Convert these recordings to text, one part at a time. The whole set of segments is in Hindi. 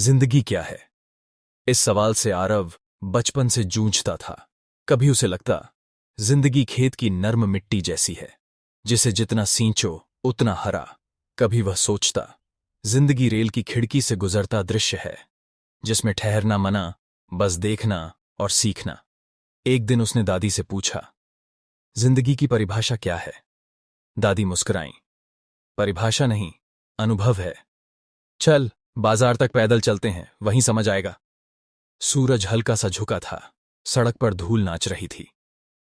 जिंदगी क्या है? इस सवाल से आरव बचपन से जूझता था। कभी उसे लगता जिंदगी खेत की नर्म मिट्टी जैसी है, जिसे जितना सींचो उतना हरा। कभी वह सोचता जिंदगी रेल की खिड़की से गुजरता दृश्य है, जिसमें ठहरना मना, बस देखना और सीखना। एक दिन उसने दादी से पूछा, जिंदगी की परिभाषा क्या है? दादी मुस्कुराईं। परिभाषा नहीं, अनुभव है। चल, बाजार तक पैदल चलते हैं, वहीं समझ आएगा। सूरज हल्का सा झुका था। सड़क पर धूल नाच रही थी।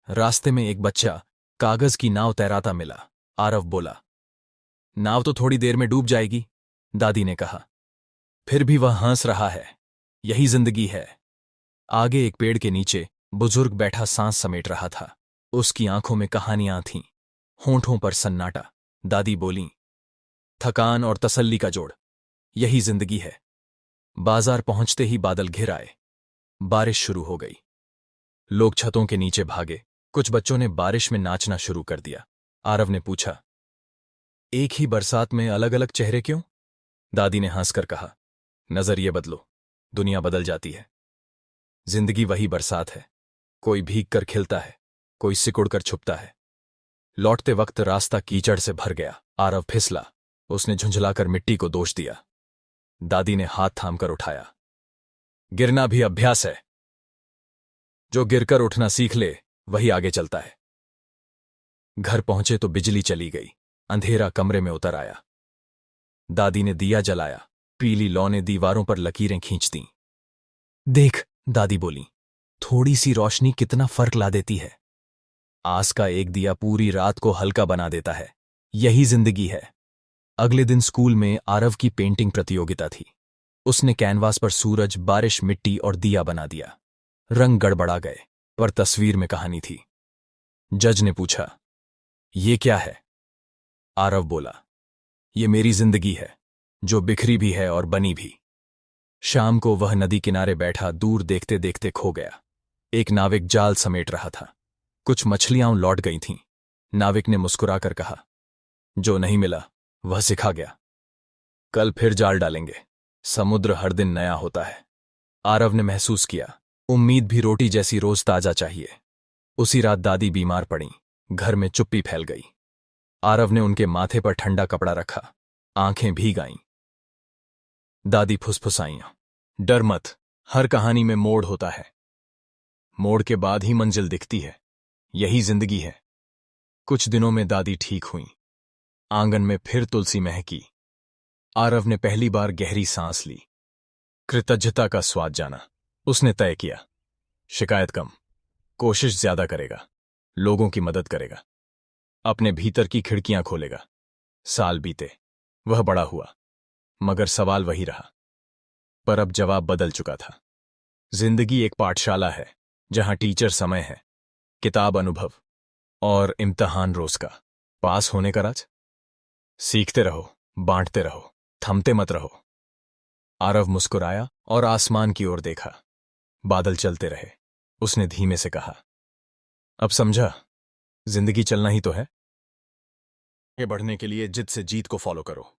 रास्ते में एक बच्चा कागज की नाव तैराता मिला। आरव बोला, नाव तो थोड़ी देर में डूब जाएगी। दादी ने कहा। फिर भी वह हंस रहा है। यही जिंदगी है। आगे एक पेड़ के नीचे बुजुर्ग बैठा सांस समेट रहा था। उसकी आंखों में कहानियां थीं, होंठों पर सन्नाटा। दादी बोलीं, थकान और तसल्ली का जोड़, यही जिंदगी है। बाजार पहुंचते ही बादल घिर आए। बारिश शुरू हो गई। लोग छतों के नीचे भागे। कुछ बच्चों ने बारिश में नाचना शुरू कर दिया। आरव ने पूछा, एक ही बरसात में अलग अलग चेहरे क्यों? दादी ने हंसकर कहा, नजरिए बदलो, दुनिया बदल जाती है। जिंदगी वही बरसात है। कोई भीग कर खिलता है, कोई सिकुड़ कर छुपता है। लौटते वक्त रास्ता कीचड़ से भर गया। आरव फिसला। उसने झुंझलाकर मिट्टी को दोष दिया। दादी ने हाथ थामकर उठाया। गिरना भी अभ्यास है। जो गिरकर उठना सीख ले वही आगे चलता है। घर पहुंचे तो बिजली चली गई। अंधेरा कमरे में उतर आया। दादी ने दिया जलाया। पीली लौ ने दीवारों पर लकीरें खींच दीं। देख, दादी बोली, थोड़ी सी रोशनी कितना फर्क ला देती है। आस का एक दिया पूरी रात को हल्का बना देता है। यही जिंदगी है। अगले दिन स्कूल में आरव की पेंटिंग प्रतियोगिता थी। उसने कैनवास पर सूरज, बारिश, मिट्टी और दिया बना दिया। रंग गड़बड़ा गए, पर तस्वीर में कहानी थी। जज ने पूछा, ये क्या है? आरव बोला, ये मेरी जिंदगी है, जो बिखरी भी है और बनी भी। शाम को वह नदी किनारे बैठा दूर देखते देखते खो गया। एक नाविक जाल समेट रहा था। कुछ मछलियां लौट गई थीं। नाविक ने मुस्कुराकर कहा, जो नहीं मिला वह सिखा गया। कल फिर जाल डालेंगे। समुद्र हर दिन नया होता है। आरव ने महसूस किया, उम्मीद भी रोटी जैसी रोज ताजा चाहिए। उसी रात दादी बीमार पड़ी। घर में चुप्पी फैल गई। आरव ने उनके माथे पर ठंडा कपड़ा रखा। आंखें भीग आईं। दादी फुसफुसाईं, डर मत, हर कहानी में मोड़ होता है। मोड़ के बाद ही मंजिल दिखती है। यही जिंदगी है। कुछ दिनों में दादी ठीक हुई। आंगन में फिर तुलसी महकी। आरव ने पहली बार गहरी सांस ली। कृतज्ञता का स्वाद जाना। उसने तय किया, शिकायत कम, कोशिश ज्यादा करेगा, लोगों की मदद करेगा, अपने भीतर की खिड़कियां खोलेगा। साल बीते। वह बड़ा हुआ, मगर सवाल वही रहा। पर अब जवाब बदल चुका था। जिंदगी एक पाठशाला है, जहां टीचर समय है, किताब अनुभव और इम्तिहान रोज का। पास होने का राज? सीखते रहो, बांटते रहो, थमते मत रहो। आरव मुस्कुराया और आसमान की ओर देखा। बादल चलते रहे। उसने धीमे से कहा, अब समझा, जिंदगी चलना ही तो है। आगे बढ़ने के लिए जिद से जीत को फॉलो करो।